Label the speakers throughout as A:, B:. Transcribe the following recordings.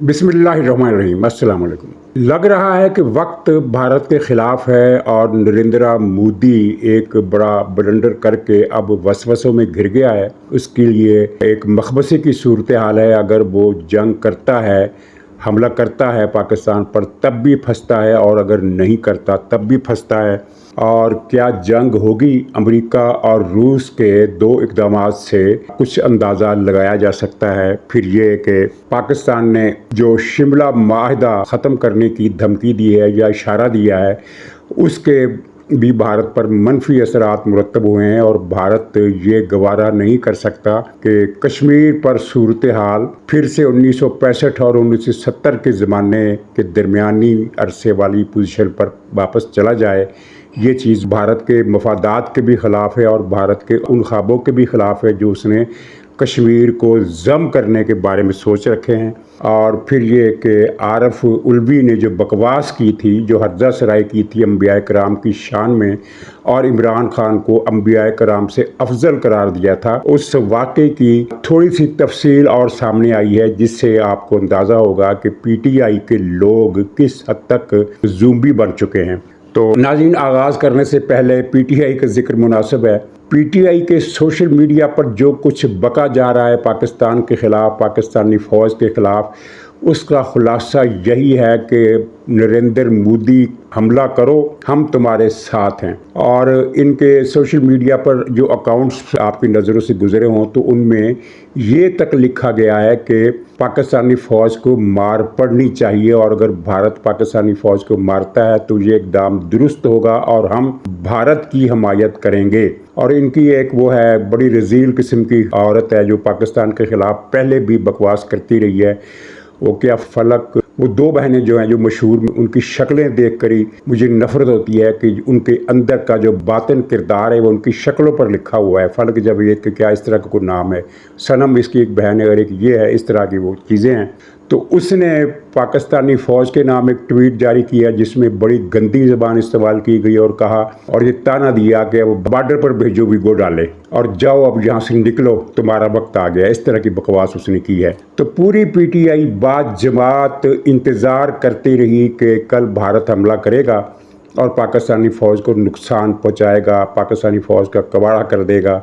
A: बिस्मिल्लाहिर्रहमानिर्रहीम। अस्सलाम वालेकुम। लग रहा है कि वक्त भारत के ख़िलाफ़ है और नरेंद्र मोदी एक बड़ा ब्लंडर करके अब वसवसों में घिर गया है। उसके लिए एक मखमसे की सूरत हाल है। अगर वो जंग करता है, हमला करता है पाकिस्तान पर, तब भी फंसता है, और अगर नहीं करता तब भी फंसता है। और क्या जंग होगी अमेरिका और रूस के दो इक़दामात से, कुछ अंदाज़ा लगाया जा सकता है। फिर ये कि पाकिस्तान ने जो शिमला माहिदा ख़त्म करने की धमकी दी है या इशारा दिया है, उसके भी भारत पर मनफी असरात मुरतब हुए हैं। और भारत ये गवारा नहीं कर सकता कि कश्मीर पर सूरत हाल फिर से 1965 और 1970 के ज़माने के दरमियानी अरसे वाली पोजीशन पर वापस चला जाए। ये चीज़ भारत के मफादात के भी ख़िलाफ़ है और भारत के उन ख्वाबों के भी ख़िलाफ़ है जो उसने कश्मीर को ज़म करने के बारे में सोच रखे हैं। और फिर ये कि आरफ उल्वी ने जो बकवास की थी, जो हर्जा सराई की थी अंबिया कराम की शान में, और इमरान खान को अंबिया कराम से अफजल करार दिया था, उस वाक़े की थोड़ी सी तफसील और सामने आई है, जिससे आपको अंदाज़ा होगा कि पीटीआई के लोग किस हद तक ज़ूम्बी बन चुके हैं। तो नाज़रीन, आगाज़ करने से पहले पीटीआई का जिक्र मुनासिब है। पीटीआई के सोशल मीडिया पर जो कुछ बका जा रहा है पाकिस्तान के ख़िलाफ़, पाकिस्तानी फ़ौज के ख़िलाफ़, उसका ख़ुलासा यही है कि नरेंद्र मोदी, हमला करो, हम तुम्हारे साथ हैं। और इनके सोशल मीडिया पर जो अकाउंट्स आपकी नज़रों से गुजरे हों, तो उनमें ये तक लिखा गया है कि पाकिस्तानी फ़ौज को मार पड़नी चाहिए, और अगर भारत पाकिस्तानी फ़ौज को मारता है तो ये इक़दाम दुरुस्त होगा और हम भारत की हमायत करेंगे। और इनकी एक वो है, बड़ी रज़ील किस्म की औरत है जो पाकिस्तान के ख़िलाफ़ पहले भी बकवास करती रही है। वो क्या फलक, वो दो बहनें जो हैं जो मशहूर, उनकी शक्लें देख कर ही मुझे नफ़रत होती है कि उनके अंदर का जो बातिन किरदार है वो उनकी शक्लों पर लिखा हुआ है। फलक जावेद के क्या इस तरह का कोई नाम है, सनम इसकी एक बहन है और एक ये है, इस तरह की वो चीज़ें हैं। तो उसने पाकिस्तानी फ़ौज के नाम एक ट्वीट जारी किया जिसमें बड़ी गंदी ज़बान इस्तेमाल की गई और कहा, और ये ताना दिया कि वो बॉर्डर पर भेजो वीगो डाले और जाओ, अब यहाँ से निकलो, तुम्हारा वक्त आ गया। इस तरह की बकवास उसने की है। तो पूरी पीटीआई बाद जमात इंतज़ार करती रही कि कल भारत हमला करेगा और पाकिस्तानी फ़ौज को नुकसान पहुँचाएगा, पाकिस्तानी फ़ौज का कबाड़ा कर देगा।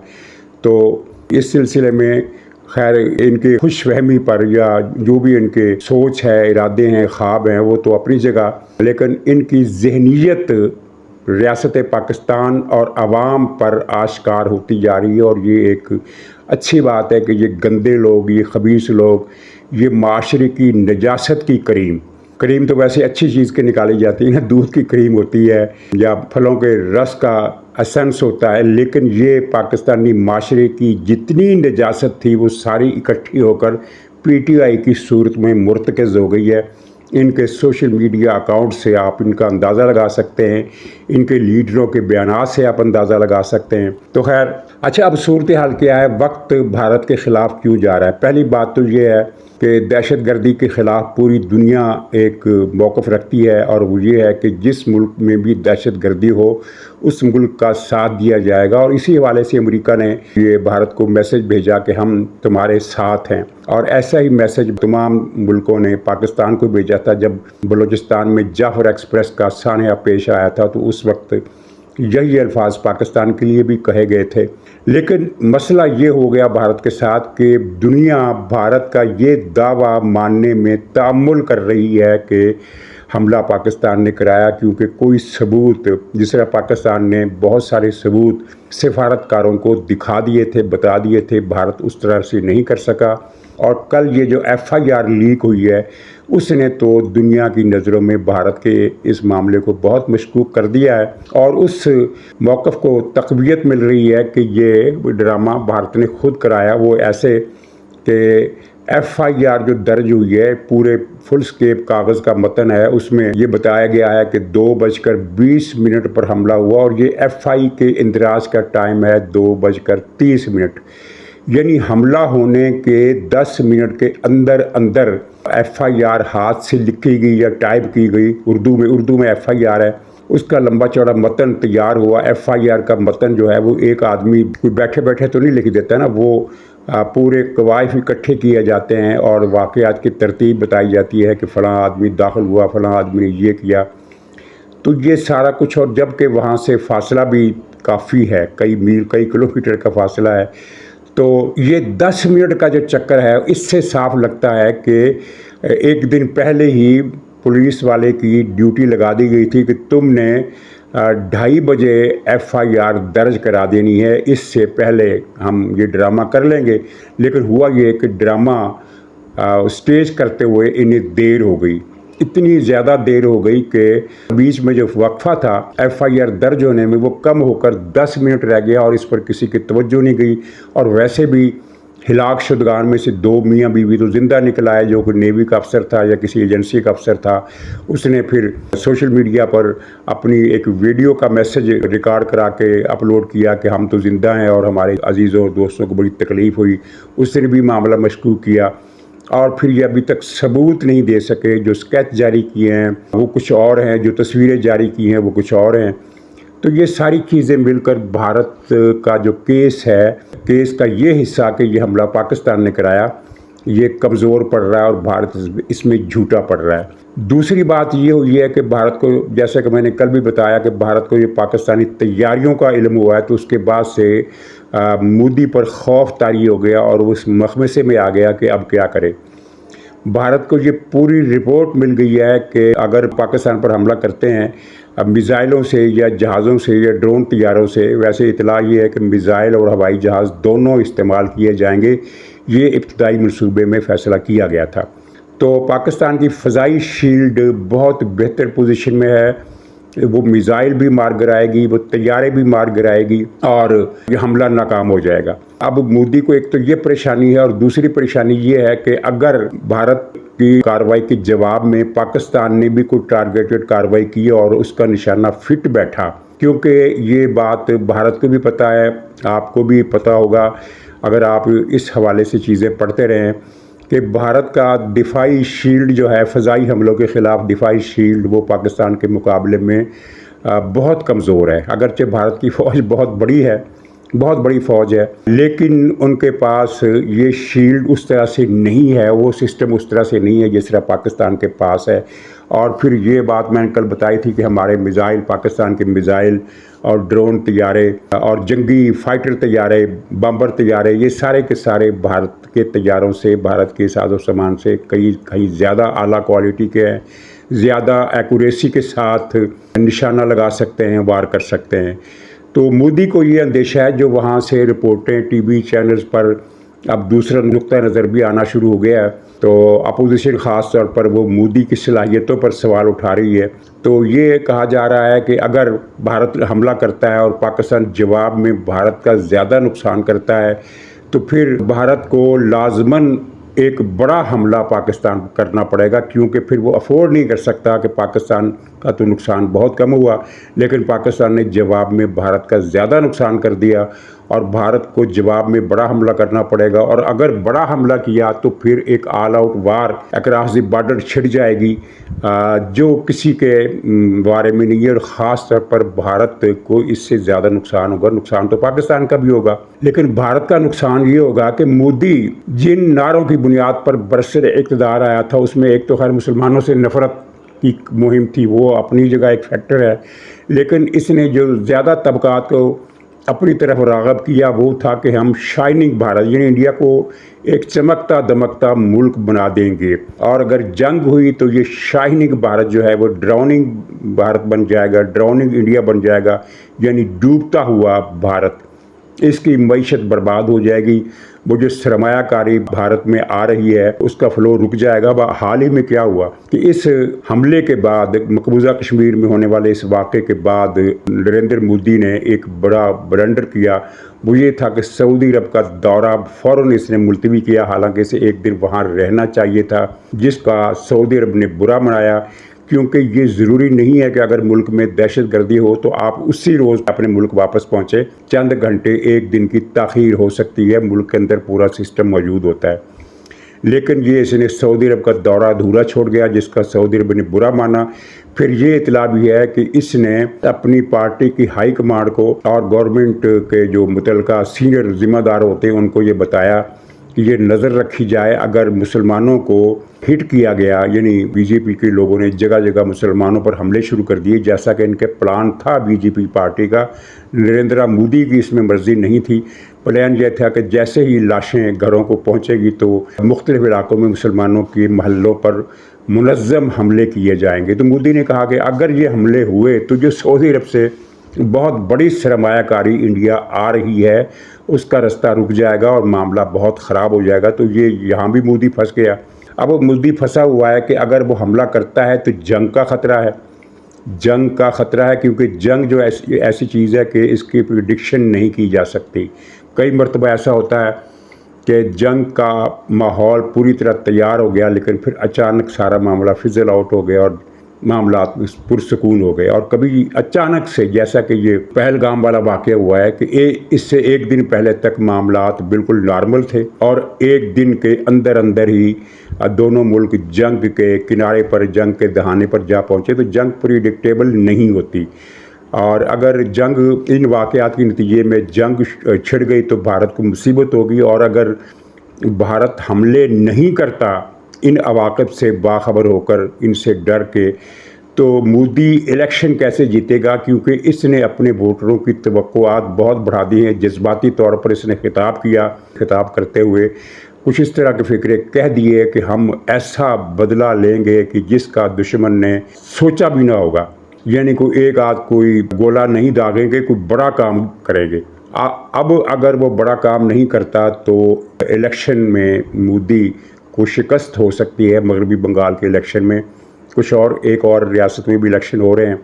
A: तो इस सिलसिले में खैर इनकी खुशफहमी पर या जो भी इनके सोच है, इरादे हैं, ख्वाब हैं, वो तो अपनी जगह, लेकिन इनकी जहनीत रियासत पाकिस्तान और आवाम पर आश्कार होती जा रही है। और ये एक अच्छी बात है कि ये गंदे लोग, ये खबीस लोग, ये माशरे की नजासत की करीम तो वैसे अच्छी चीज़ के निकाली जाती है ना, दूध की क्रीम होती है या फलों के रस का एसेंस होता है, लेकिन ये पाकिस्तानी माशरे की जितनी नजासत थी वो सारी इकट्ठी होकर पीटीआई की सूरत में मुर्तकज़ हो गई है। इनके सोशल मीडिया अकाउंट से आप इनका अंदाज़ा लगा सकते हैं, इनके लीडरों के बयानात से आप अंदाज़ा लगा सकते हैं। तो खैर अच्छा, अब सूरत हाल क्या है, वक्त भारत के ख़िलाफ़ क्यों जा रहा है। पहली बात तो ये है कि दहशत गर्दी के ख़िलाफ़ पूरी दुनिया एक मौक़िफ़ रखती है, और वो ये है कि जिस मुल्क में भी दहशत गर्दी हो उस मुल्क का साथ दिया जाएगा। और इसी हवाले से अमेरिका ने ये भारत को मैसेज भेजा कि हम तुम्हारे साथ हैं। और ऐसा ही मैसेज तमाम मुल्कों ने पाकिस्तान को भेजा था जब बलूचिस्तान में जाफर एक्सप्रेस का सानया पेश आया था, तो उस वक्त यही अल्फाज पाकिस्तान के लिए भी कहे गए थे। लेकिन मसला ये हो गया भारत के साथ कि दुनिया भारत का ये दावा मानने में तामुल कर रही है कि हमला पाकिस्तान ने कराया, क्योंकि कोई सबूत, जिस तरह पाकिस्तान ने बहुत सारे सबूत सिफारतकारों को दिखा दिए थे, बता दिए थे, भारत उस तरह से नहीं कर सका। और कल ये जो FIR लीक हुई है, उसने तो दुनिया की नज़रों में भारत के इस मामले को बहुत मशकूक कर दिया है, और उस मौक़िफ़ को तक़वियत मिल रही है कि ये ड्रामा भारत ने ख़ुद कराया। वो ऐसे कि FIR जो दर्ज हुई है, पूरे फुल स्केप कागज़ का मतन है, उसमें ये बताया गया है कि 2:20 पर हमला हुआ, और ये FI के इंदराज का टाइम है 2:30। यानी हमला होने के 10 मिनट के अंदर अंदर FIR हाथ से लिखी गई या टाइप की गई, उर्दू में FIR है, उसका लंबा चौड़ा मतन तैयार हुआ। FIR का मतन जो है वो एक आदमी कोई बैठे बैठे तो नहीं लिख देता ना, वो پورے قوائف اکٹھے کیے جاتے ہیں اور واقعات کی ترتیب بتائی جاتی ہے کہ فلاں آدمی داخل ہوا، فلاں آدمی نے یہ کیا، تو یہ سارا کچھ، اور جب کہ وہاں سے فاصلہ بھی کافی ہے، کئی میل کئی کلومیٹر کا فاصلہ ہے، تو یہ 10 منٹ کا جو چکر ہے اس سے صاف لگتا ہے کہ ایک دن پہلے ہی پولیس والے کی ڈیوٹی لگا دی گئی تھی کہ تم نے 2:30 بجے FIR درج کرا دینی ہے، اس سے پہلے ہم یہ ڈرامہ کر لیں گے، لیکن ہوا یہ کہ ڈرامہ سٹیج کرتے ہوئے انہیں دیر ہو گئی، اتنی زیادہ دیر ہو گئی کہ بیچ میں جو وقفہ تھا FIR درج ہونے میں وہ کم ہو کر 10 منٹ رہ گیا، اور اس پر کسی کی توجہ نہیں گئی، اور ویسے بھی ہلاک شدگان میں سے 2 میاں بیوی تو زندہ نکل آئے، جو کہ نیوی کا افسر تھا یا کسی ایجنسی کا افسر تھا، اس نے پھر سوشل میڈیا پر اپنی ایک ویڈیو کا میسج ریکارڈ کرا کے اپلوڈ کیا کہ ہم تو زندہ ہیں اور ہمارے عزیزوں اور دوستوں کو بڑی تکلیف ہوئی، اس نے بھی معاملہ مشکوک کیا، اور پھر یہ ابھی تک ثبوت نہیں دے سکے، جو اسکیچ جاری کیے ہیں وہ کچھ اور ہیں، جو تصویریں جاری کی ہیں وہ کچھ اور ہیں، تو یہ ساری چیزیں مل کر بھارت کا جو کیس ہے، کیس کا یہ حصہ کہ یہ حملہ پاکستان نے کرایا، یہ کمزور پڑ رہا ہے اور بھارت اس میں جھوٹا پڑ رہا ہے۔ دوسری بات یہ ہوئی ہے کہ بھارت کو، جیسا کہ میں نے کل بھی بتایا کہ بھارت کو یہ پاکستانی تیاریوں کا علم ہوا ہے، تو اس کے بعد سے مودی پر خوف طاری ہو گیا اور وہ اس مخمصے میں آ گیا کہ اب کیا کرے۔ بھارت کو یہ پوری رپورٹ مل گئی ہے کہ اگر پاکستان پر حملہ کرتے ہیں میزائلوں سے یا جہازوں سے یا ڈرون طیاروں سے، ویسے اطلاع یہ ہے کہ میزائل اور ہوائی جہاز دونوں استعمال کیے جائیں گے، یہ ابتدائی منصوبے میں فیصلہ کیا گیا تھا۔ تو پاکستان کی فضائی شیلڈ بہت بہتر پوزیشن میں ہے، وہ میزائل بھی مار گرائے گی، وہ طیارے بھی مار گرائے گی، اور یہ حملہ ناکام ہو جائے گا۔ اب مودی کو ایک تو یہ پریشانی ہے، اور دوسری پریشانی یہ ہے کہ اگر بھارت کی کارروائی کے جواب میں پاکستان نے بھی کوئی ٹارگیٹڈ کارروائی کی اور اس کا نشانہ فٹ بیٹھا، کیونکہ یہ بات بھارت کو بھی پتہ ہے، آپ کو بھی پتہ ہوگا اگر آپ اس حوالے سے چیزیں پڑھتے رہیں، کہ بھارت کا دفاعی شیلڈ جو ہے، فضائی حملوں کے خلاف دفاعی شیلڈ، وہ پاکستان کے مقابلے میں بہت کمزور ہے۔ اگرچہ بھارت کی فوج بہت بڑی ہے، بہت بڑی فوج ہے، لیکن ان کے پاس یہ شیلڈ اس طرح سے نہیں ہے، وہ سسٹم اس طرح سے نہیں ہے جس طرح پاکستان کے پاس ہے۔ اور پھر یہ بات میں نے کل بتائی تھی کہ ہمارے میزائل، پاکستان کے میزائل اور ڈرون طیارے اور جنگی فائٹر طیارے، بمبر طیارے، یہ سارے کے سارے بھارت کے طیاروں سے، بھارت کے ساز و سامان سے کہیں زیادہ اعلیٰ کوالٹی کے ہیں، زیادہ ایکوریسی کے ساتھ نشانہ لگا سکتے ہیں، وار کر سکتے ہیں۔ تو مودی کو یہ اندیشہ ہے، جو وہاں سے رپورٹیں ٹی وی چینلز پر اب دوسرا نقطہ نظر بھی آنا شروع ہو گیا ہے، تو اپوزیشن خاص طور پر وہ مودی کی صلاحیتوں پر سوال اٹھا رہی ہے۔ تو یہ کہا جا رہا ہے کہ اگر بھارت حملہ کرتا ہے اور پاکستان جواب میں بھارت کا زیادہ نقصان کرتا ہے، تو پھر بھارت کو لازماً ایک بڑا حملہ پاکستان کو کرنا پڑے گا، کیونکہ پھر وہ افورڈ نہیں کر سکتا کہ پاکستان کا تو نقصان بہت کم ہوا، لیکن پاکستان نے جواب میں بھارت کا زیادہ نقصان کر دیا، اور بھارت کو جواب میں بڑا حملہ کرنا پڑے گا، اور اگر بڑا حملہ کیا تو پھر ایک all out war across the border چھڑ جائے گی، جو کسی کے بارے میں نہیں ہے، اور خاص طور پر بھارت کو اس سے زیادہ نقصان ہوگا۔ نقصان تو پاکستان کا بھی ہوگا، لیکن بھارت کا نقصان یہ ہوگا کہ مودی جن نعروں کی بنیاد پر برسر اقتدار آیا تھا، اس میں ایک تو خیر مسلمانوں سے نفرت کی مہم تھی، وہ اپنی جگہ ایک فیکٹر ہے، لیکن اس نے جو زیادہ طبقات کو اپنی طرف راغب کیا وہ تھا کہ ہم شائننگ بھارت، یعنی انڈیا کو ایک چمکتا دمکتا ملک بنا دیں گے، اور اگر جنگ ہوئی تو یہ شائننگ بھارت جو ہے وہ ڈراؤننگ بھارت بن جائے گا، ڈراؤننگ انڈیا بن جائے گا، یعنی ڈوبتا ہوا بھارت، اس کی معیشت برباد ہو جائے گی، وہ جو سرمایہ کاری بھارت میں آ رہی ہے اس کا فلو رک جائے گا۔ حال ہی میں کیا ہوا کہ اس حملے کے بعد، مقبوضہ کشمیر میں ہونے والے اس واقعے کے بعد، نریندر مودی نے ایک بڑا بلنڈر کیا، وہ یہ تھا کہ سعودی عرب کا دورہ فوراً اس نے ملتوی کیا، حالانکہ اسے ایک دن وہاں رہنا چاہیے تھا، جس کا سعودی عرب نے برا منایا، کیونکہ یہ ضروری نہیں ہے کہ اگر ملک میں دہشت گردی ہو تو آپ اسی روز اپنے ملک واپس پہنچے، چند گھنٹے ایک دن کی تاخیر ہو سکتی ہے، ملک کے اندر پورا سسٹم موجود ہوتا ہے۔ लेकिन ये इसने सऊदी अरब का दौरा अधूरा छोड़ गया, जिसका सऊदी अरब ने बुरा माना। फिर ये इतला भी है कि इसने अपनी पार्टी की हाई कमांड को और गवर्नमेंट के जो मुतलका सीनियर जिम्मेदार होते हैं उनको ये बताया कि ये नज़र रखी जाए, अगर मुसलमानों को हिट किया गया, यानी बीजेपी के लोगों ने जगह जगह मुसलमानों पर हमले शुरू कर दिए, जैसा कि इनके प्लान था बीजेपी पार्टी का। नरेंद्र मोदी की इसमें मर्जी नहीं थी। प्लान यह था कि जैसे ही लाशें घरों को पहुंचेगी तो मुख्तलिफ इलाकों में मुसलमानों के महलों पर मुनज़्ज़म हमले किए जाएंगे। तो मोदी ने कहा कि अगर ये हमले हुए तो जो सऊदी अरब से बहुत बड़ी सरमायाकारी इंडिया आ रही है उसका रास्ता रुक जाएगा और मामला बहुत ख़राब हो जाएगा। तो ये यहाँ भी मोदी फंस गया। अब वो मोदी फंसा हुआ है कि अगर वो हमला करता है तो जंग का ख़तरा है, जंग का ख़तरा है, क्योंकि जंग जो ऐसी चीज़ है कि इसकी प्रिडिक्शन नहीं की जा सकती। कई मरतबा ऐसा होता है कि जंग का माहौल पूरी तरह तैयार हो गया लेकिन फिर अचानक सारा मामला फिजल आउट हो गया और मामला पुरसकून हो गए। और कभी अचानक से, जैसा कि ये पहलगाम वाला वाक़या हुआ है कि इससे एक दिन पहले तक मामलात बिल्कुल नॉर्मल थे और एक दिन के अंदर अंदर ही दोनों मुल्क जंग के किनारे पर, जंग के दहाने पर जा पहुँचे। तो जंग प्रिडिक्टेबल नहीं होती, और अगर जंग इन वाक़यात के नतीजे में जंग छिड़ गई तो भारत को मुसीबत होगी। और अगर भारत हमले नहीं करता इन अवाक़िब से बाखबर होकर, इनसे डर के, तो मोदी इलेक्शन कैसे जीतेगा? क्योंकि इसने अपने वोटरों की तवक्कुआत बहुत बढ़ा दी हैं। जज्बाती तौर पर इसने खिताब किया, खिताब करते हुए कुछ इस तरह के फ़िक्रे कह दिए कि हम ऐसा बदला लेंगे कि जिसका दुश्मन ने सोचा भी ना होगा, यानी कोई एक आध कोई गोला नहीं दागेंगे, कोई बड़ा काम करेंगे। अब अगर वो बड़ा काम नहीं करता तो इलेक्शन में मोदी को शिकस्त हो सकती है। मगरबी बंगाल के इलेक्शन में, कुछ और एक और रियासत में भी इलेक्शन हो रहे हैं।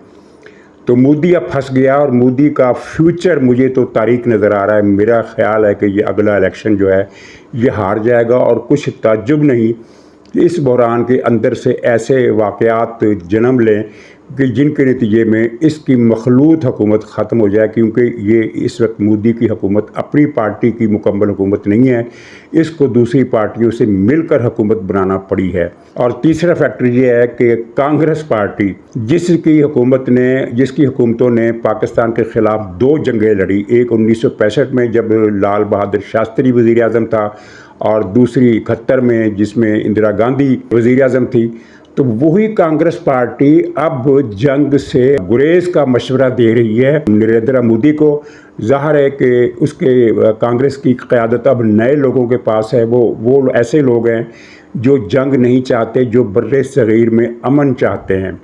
A: तो मोदी अब फंस गया और मोदी का फ्यूचर मुझे तो तारीख नज़र आ रहा है। मेरा ख्याल है कि ये अगला इलेक्शन जो है ये हार जाएगा। और कुछ ताज्जुब नहीं कि इस बहरान के अंदर से ऐसे वाक़यात जन्म लें कि जिनके नतीजे में इसकी मखलूत हुकूमत ख़त्म हो जाए, क्योंकि ये इस वक्त मोदी की हुकूमत अपनी पार्टी की मुकम्मल हुकूमत नहीं है, इसको दूसरी पार्टियों से मिलकर हुकूमत बनाना पड़ी है। और तीसरा फैक्टर ये है कि कांग्रेस पार्टी जिसकी हुकूमतों ने पाकिस्तान के ख़िलाफ़ 2 जंगें लड़ी, एक 1965 में जब लाल बहादुर शास्त्री वज़ीर आज़म था और दूसरी 71 में जिसमें इंदिरा गांधी वज़ीर आज़म थी। तो वही कांग्रेस पार्टी अब जंग से गुरेज का मशवरा दे रही है नरेंद्र मोदी को। ज़ाहिर है कि उसके कांग्रेस की क़यादत अब नए लोगों के पास है। वो ऐसे लोग हैं जो जंग नहीं चाहते, जो बर्रे सग़ीर में अमन चाहते हैं।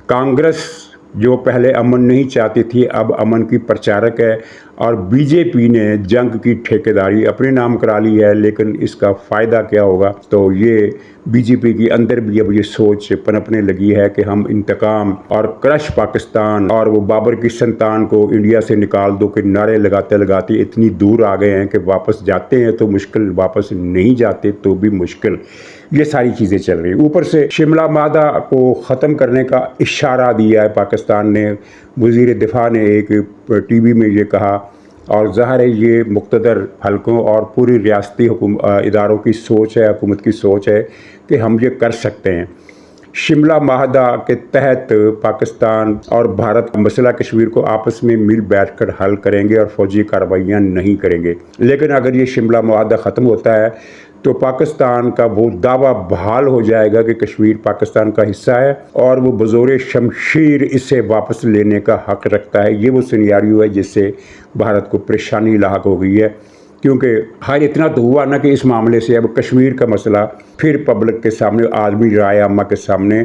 A: कांग्रेस जो पहले अमन नहीं चाहती थी अब अमन की प्रचारक है, और बीजेपी ने जंग की ठेकेदारी अपने नाम करा ली है। लेकिन इसका फ़ायदा क्या होगा? तो ये बीजेपी के अंदर भी अब ये सोच पनपने लगी है कि हम इंतकाम और क्रश पाकिस्तान और वो बाबर की संतान को इंडिया से निकाल दो के नारे लगाते लगाते इतनी दूर आ गए हैं कि वापस जाते हैं तो मुश्किल, वापस नहीं जाते तो भी मुश्किल। ये सारी चीज़ें चल रही हैं। ऊपर से शिमला मादा को ख़त्म करने का इशारा दिया है पाकिस्तान ने। वज़ीर दिफा ने एक टीवी में ये कहा, और ज़ाहिर है ये मुक़्तदर हलकों और पूरी रियासती इदारों की सोच है, हुकूमत की सोच है कि हम ये कर सकते हैं। शिमला माहदा के तहत पाकिस्तान और भारत मसला कश्मीर को आपस में मिल बैठकर हल करेंगे और फ़ौजी कार्रवाइयाँ नहीं करेंगे। लेकिन अगर ये शिमला माहदा ख़त्म होता है तो पाकिस्तान का वो दावा बहाल हो जाएगा कि कश्मीर पाकिस्तान का हिस्सा है और वो बज़ोर शमशीर इसे वापस लेने का हक़ रखता है। ये वो सिनेरियो है जिससे भारत को परेशानी लाहक हो गई है, क्योंकि हर इतना तो हुआ ना कि इस मामले से अब कश्मीर का मसला फिर पब्लिक के सामने, आदमी राय आमा के सामने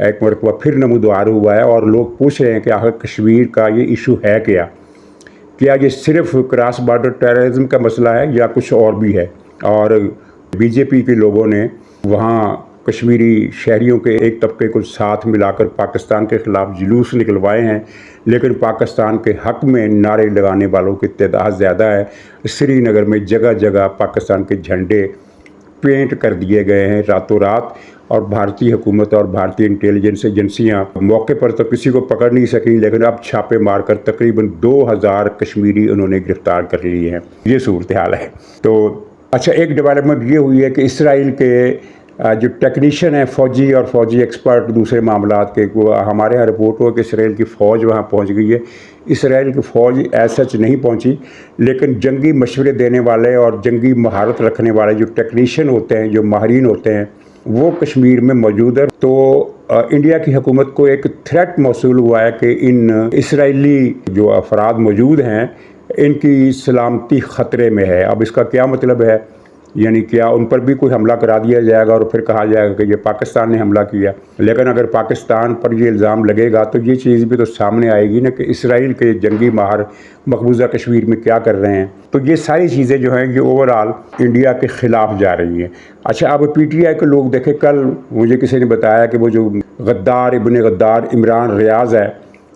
A: एक मरतबा फिर नमूदार हुआ है। और लोग पूछ रहे हैं कि आखिर कश्मीर का ये इशू है क्या ये सिर्फ क्रॉस बॉर्डर टेररिज्म का मसला है या कुछ और भी है? और बीजेपी के लोगों ने वहाँ कश्मीरी शहरियों के एक तबके को साथ मिलाकर पाकिस्तान के ख़िलाफ़ जुलूस निकलवाए हैं, लेकिन पाकिस्तान के हक़ में नारे लगाने वालों की तादाद ज़्यादा है। श्रीनगर में जगह जगह पाकिस्तान के झंडे पेंट कर दिए गए हैं रातों रात, और भारतीय हुकूमत और भारतीय इंटेलिजेंस एजेंसियाँ मौके पर तो किसी को पकड़ नहीं सकी, लेकिन अब छापे मारकर तकरीबन 2000 कश्मीरी उन्होंने गिरफ़्तार कर लिए हैं। ये सूरत हाल है। तो अच्छा, एक डेवलपमेंट ये हुई है कि इसराइल के जो टेक्नीशियन हैं, फ़ौजी और फ़ौजी एक्सपर्ट दूसरे मामलात के, वो हमारे यहाँ रिपोर्ट हुआ कि इसराइल की फ़ौज वहाँ पहुँच गई है। इसराइल की फ़ौज एज सच नहीं पहुँची, लेकिन जंगी मशवरे देने वाले और जंगी महारत रखने वाले जो टेक्नीशियन होते हैं, जो माहिरीन होते हैं, वो कश्मीर में मौजूद है। तो इंडिया की हुकूमत को एक थ्रेट मौसूल हुआ है कि इन इसराइली जो अफराद मौजूद हैं, इनकी सलामती ख़तरे में है। अब इसका क्या मतलब है, यानी क्या उन पर भी कोई हमला करा दिया जाएगा और फिर कहा जाएगा कि ये पाकिस्तान ने हमला किया। लेकिन अगर पाकिस्तान पर ये इल्ज़ाम लगेगा तो ये चीज़ भी तो सामने आएगी ना कि इसराइल के जंगी माहर मकबूजा कश्मीर में क्या कर रहे हैं। तो ये सारी चीज़ें जो हैं ये ओवरऑल इंडिया के ख़िलाफ़ जा रही हैं। अच्छा, अब PTI के लोग देखें, कल मुझे किसी ने बताया कि वो जो गद्दार इब्ने गद्दार इमरान रियाज़ है,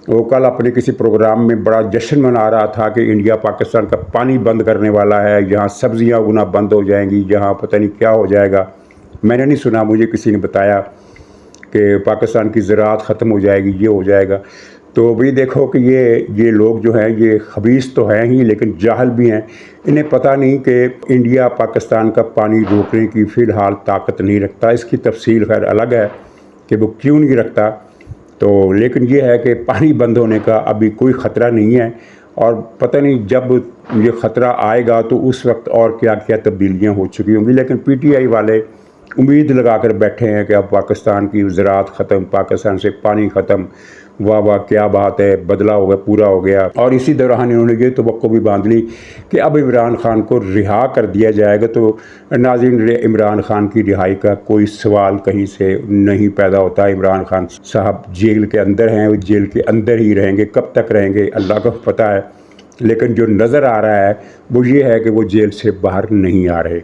A: वो कल अपने किसी प्रोग्राम में बड़ा जश्न मना रहा था कि इंडिया पाकिस्तान का पानी बंद करने वाला है, यहाँ सब्ज़ियाँ उगना बंद हो जाएंगी, यहाँ पता नहीं क्या हो जाएगा। मैंने नहीं सुना, मुझे किसी ने बताया कि पाकिस्तान की ज़राअत ख़त्म हो जाएगी, ये हो जाएगा। तो भाई देखो कि ये लोग जो हैं ये खबीस तो हैं ही, लेकिन जाहल भी हैं। इन्हें पता नहीं कि इंडिया पाकिस्तान का पानी रोकने की फ़िलहाल ताकत नहीं रखता। इसकी तफसील खैर अलग है कि वो क्यों नहीं रखता। तो लेकिन ये है कि पानी बंद होने का अभी कोई ख़तरा नहीं है, और पता नहीं जब ये ख़तरा आएगा तो उस वक्त और क्या क्या तब्दीलियाँ हो चुकी होंगी। लेकिन PTI वाले उम्मीद लगा कर बैठे हैं कि अब पाकिस्तान की ज़राअत ख़त्म, पाकिस्तान से पानी ख़त्म, वाह वाह क्या बात है, बदला हो गया, पूरा हो गया। और इसी दौरान इन्होंने ये तवक्को भी बांध ली कि अब इमरान ख़ान को रिहा कर दिया जाएगा। तो नाज़रीन, इमरान ख़ान की रिहाई का कोई सवाल कहीं से नहीं पैदा होता। इमरान ख़ान साहब जेल के अंदर हैं, वो जेल के अंदर ही रहेंगे। कब तक रहेंगे अल्लाह को पता है, लेकिन जो नज़र आ रहा है वो ये है कि वो जेल से बाहर नहीं आ रहे।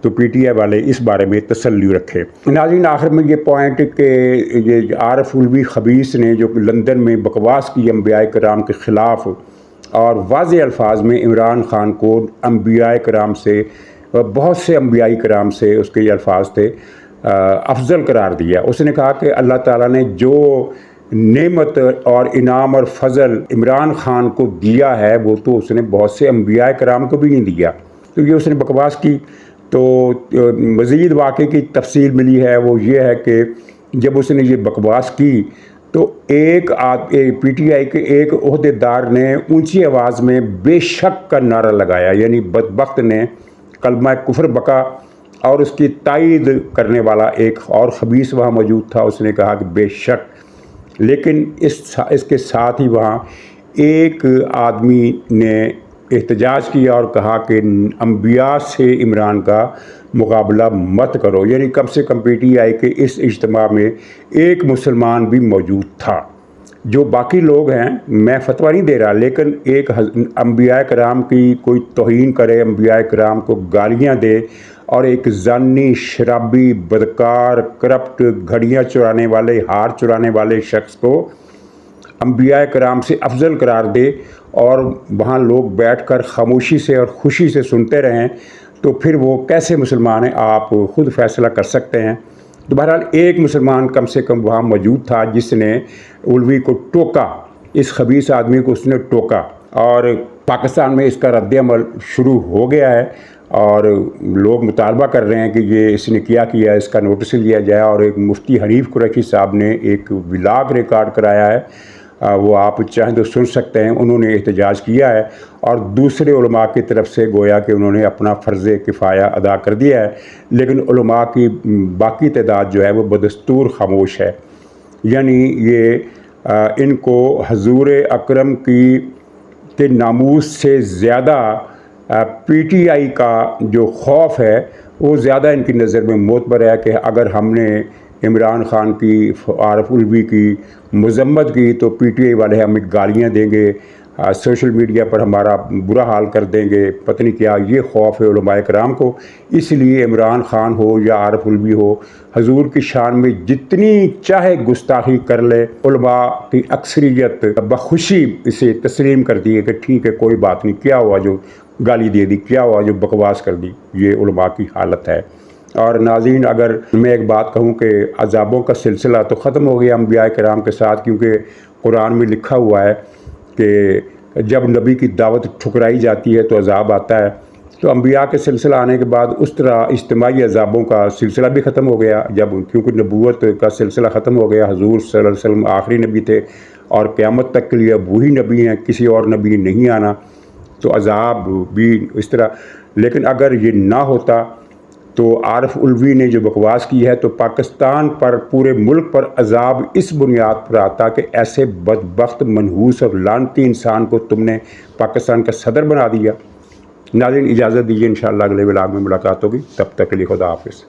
A: तो PTI वाले इस बारे में तसल्ली रखें। नाज़रीन, आखिर में ये पॉइंट कि ये आरिफ उल्वी खबीस ने जो लंदन में बकवास की अम्बिया कराम के ख़िलाफ़ और वाज़ेह अल्फाज में इमरान ख़ान को अम्बिया कराम से, बहुत से अम्बिया कराम से उसके ये अल्फाज थे, अफजल करार दिया। उसने कहा कि अल्लाह ताला ने जो नेमत और इनाम और फ़ज़ल इमरान ख़ान को दिया है वो तो उसने बहुत से अम्बिया कराम को भी नहीं दिया। तो ये उसने बकवास की। तो मज़ीद वाक़े की तफसील मिली है, वो ये है कि जब उसने ये बकवास की तो एक PTI के एक ओहदेदार ने ऊंची आवाज़ में बेशक का नारा लगाया। यानी बदबख्त ने कलमा कुफ्र बका, और उसकी तायीद करने वाला एक और खबीस वहाँ मौजूद था, उसने कहा कि बेशक। लेकिन इसके साथ ही वहाँ एक आदमी ने एहतजाज किया और कहा कि अम्बिया से इमरान का मुकाबला मत करो। यानी कम से कम PTI के इस इज्तिमा में एक मुसलमान भी मौजूद था। जो बाकी लोग हैं, मैं फतवा नहीं दे रहा, लेकिन एक अम्बिया कराम की कोई तौहीन करे, अम्बिया कराम को गालियाँ दे, और एक जानी, शराबी, बदकार, करप्ट, घड़ियाँ चुराने वाले, हार चुराने वाले शख्स को अम्बिया कराम से अफजल करार दे और वहाँ लोग बैठकर खामोशी से और ख़ुशी से सुनते रहें, तो फिर वो कैसे मुसलमान हैं, आप ख़ुद फ़ैसला कर सकते हैं। तो बहरहाल एक मुसलमान कम से कम वहाँ मौजूद था जिसने उल्वी को टोका, इस खबीस आदमी को उसने टोका, और पाकिस्तान में इसका रद्द-ए-अमल शुरू हो गया है और लोग मुतालबा कर रहे हैं कि ये इसने किया इसका नोटिस लिया जाए। और एक मुफ्ती हनीफ कुरैशी साहब ने एक व्लॉग रिकॉर्ड कराया है, वो आप चाहें तो सुन सकते हैं। उन्होंने एहतजाज किया है और दूसरे उलमा की तरफ से गोया कि उन्होंने अपना फ़र्ज़ किफ़ाया अदा कर दिया है, लेकिन उलमा की बाकी तादाद जो है वो बदस्तूर खामोश है। यानी ये इनको हजूर अकरम के नामूस से ज़्यादा PTI का जो खौफ है वो ज़्यादा इनकी नज़र में मोतबर है कि अगर हमने इमरान ख़ान की, आरिफ उल्वी की मज़म्मत की तो PTI वाले हमें गालियाँ देंगे, सोशल मीडिया पर हमारा बुरा हाल कर देंगे, पता नहीं क्या। ये खौफ है उलमाए कराम को। इसलिए इमरान ख़ान हो या आरिफ उल्वी हो, हजूर की शान में जितनी चाहे गुस्ताखी कर ले, उलमा की अक्सरियत बखुशी इसे तस्लीम करती है कि ठीक है, कोई बात नहीं, क्या हुआ जो गाली दे दी, क्या हुआ जो बकवास कर दी। ये उलमा की हालत है। और नाज़रीन, अगर मैं एक बात कहूँ कि अज़ाबों का सिलसिला तो ख़त्म हो गया अम्बिया कराम के साथ, क्योंकि कुरान में लिखा हुआ है कि जब नबी की दावत ठुकराई जाती है तो अज़ाब आता है। تو انبیاء کے سلسلہ آنے کے بعد اس طرح اجتماعی عذابوں کا سلسلہ بھی ختم ہو گیا، جب کیونکہ نبوت کا سلسلہ ختم ہو گیا، حضور صلی اللہ علیہ وسلم آخری نبی تھے اور قیامت تک کے لیے اب وہی نبی ہیں، کسی اور نبی نہیں آنا، تو عذاب بھی اس طرح۔ لیکن اگر یہ نہ ہوتا تو عارف الوی نے جو بکواس کی ہے، تو پاکستان پر، پورے ملک پر عذاب اس بنیاد پر آتا کہ ایسے بدبخت، منحوس اور لعنتی انسان کو تم نے پاکستان کا صدر بنا دیا۔ ناظرین اجازت دیجیے، انشاءاللہ اگلے ولاگ میں ملاقات ہوگی، تب تک کے لیے خدا حافظ۔